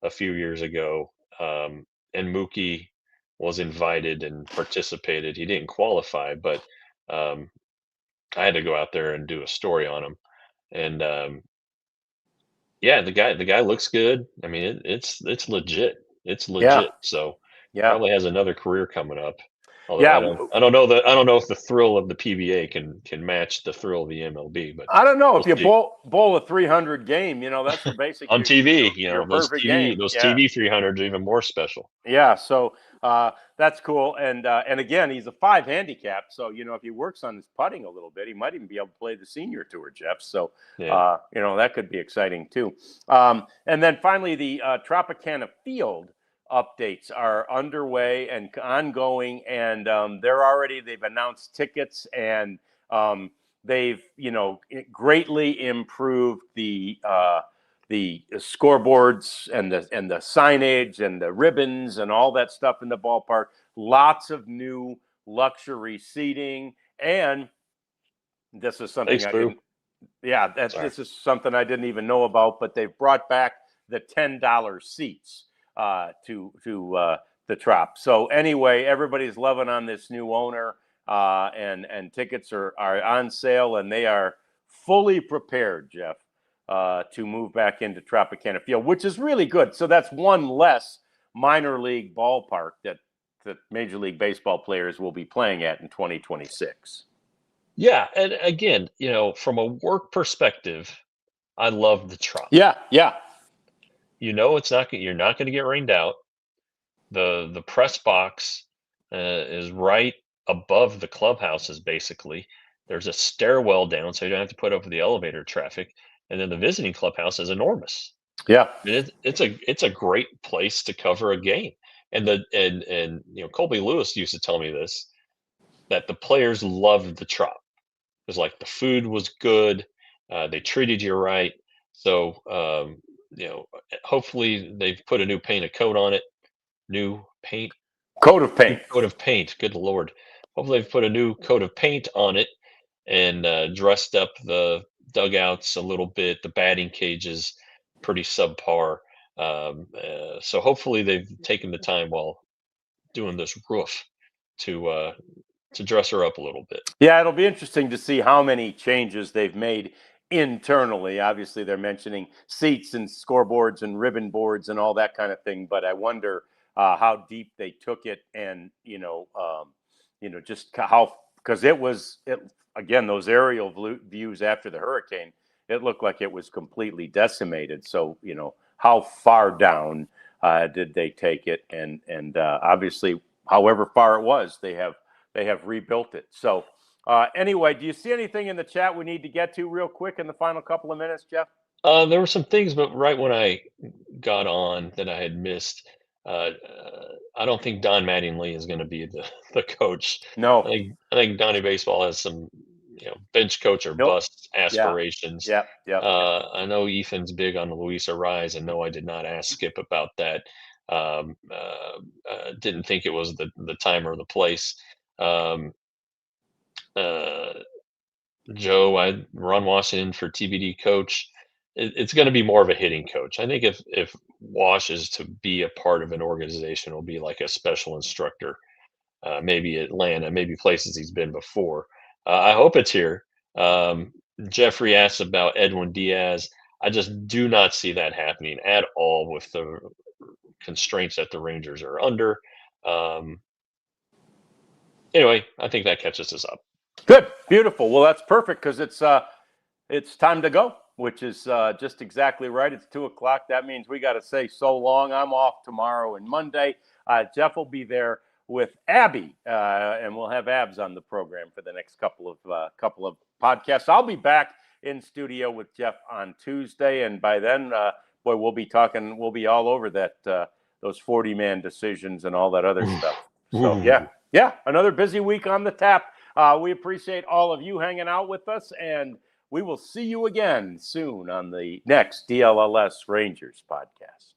a few years ago, and Mookie was invited and participated. He didn't qualify, but um, I had to go out there and do a story on him. And yeah, the guy looks good. I mean, it's legit. It's Yeah. legit. So Yeah. probably has another career coming up. Although Yeah. I don't know if the thrill of the PBA can match the thrill of the MLB, but I don't know we'll if you see. bowl a 300 game, that's your basic On TV, your those perfect game. those Yeah. TV 300s are even more special. Yeah, so that's cool, and again, he's a 5 handicap, so if he works on his putting a little bit, he might even be able to play the senior tour, Jeff. So Yeah. that could be exciting too. And then finally, the Tropicana Field updates are underway and ongoing, and they've announced tickets, and they've greatly improved the scoreboards and the signage and the ribbons and all that stuff in the ballpark. Lots of new luxury seating, and this is something Thanks, I Boo. didn't. Yeah, Sorry. this is something I didn't even know about. But they've brought back the $10 seats to the Trop. So anyway, everybody's loving on this new owner, and tickets are on sale, and they are fully prepared, Jeff, to move back into Tropicana Field, which is really good. So that's one less minor league ballpark that Major League Baseball players will be playing at in 2026. Yeah, and again, from a work perspective, I love the Trop. Yeah, yeah. It's not you're not going to get rained out. The press box is right above the clubhouses. Basically, there's a stairwell down, so you don't have to put up with the elevator traffic. And then the visiting clubhouse is enormous. Yeah. I mean, it's a great place to cover a game. And Colby Lewis used to tell me this, that the players loved the Trop. It was like the food was good, they treated you right. So hopefully they've put a new painted coat on it. New paint, Coat of paint. new coat of paint. Good Lord. Hopefully they've put a new coat of paint on it and dressed up the dugouts a little bit. The batting cages, pretty subpar. So hopefully they've taken the time while doing this roof to dress her up a little bit. Yeah, it'll be interesting to see how many changes they've made internally. Obviously, they're mentioning seats and scoreboards and ribbon boards and all that kind of thing. But I wonder how deep they took it, and just how, because again, those aerial views after the hurricane, it looked like it was completely decimated. So how far down did they take it, and obviously, however far it was, they have rebuilt it. So anyway, do you see anything in the chat we need to get to real quick in the final couple of minutes, Jeff? There were some things, but right when I got on that I had missed. I don't think Don Mattingly is going to be the coach. No. I think Donnie Baseball has some bench coach or bust aspirations. Yeah. I know Ethan's big on Luis Arise, and no, I did not ask Skip about that. Didn't think it was the time or the place. Joe, Ron Washington for TBD coach. It's going to be more of a hitting coach. I think if Wash is to be a part of an organization, it'll be like a special instructor, maybe Atlanta, maybe places he's been before. I hope it's here. Jeffrey asks about Edwin Diaz. I just do not see that happening at all with the constraints that the Rangers are under. Anyway, I think that catches us up. Good, beautiful. Well, that's perfect, because it's time to go, which is just exactly right. It's 2:00. That means we got to say so long. I'm off tomorrow and Monday. Jeff will be there with Abby, and we'll have Abs on the program for the next couple of podcasts. I'll be back in studio with Jeff on Tuesday, and by then, boy, we'll be talking. We'll be all over that those 40-man decisions and all that other stuff. So yeah, another busy week on the tap. We appreciate all of you hanging out with us, and we will see you again soon on the next DLLS Rangers podcast.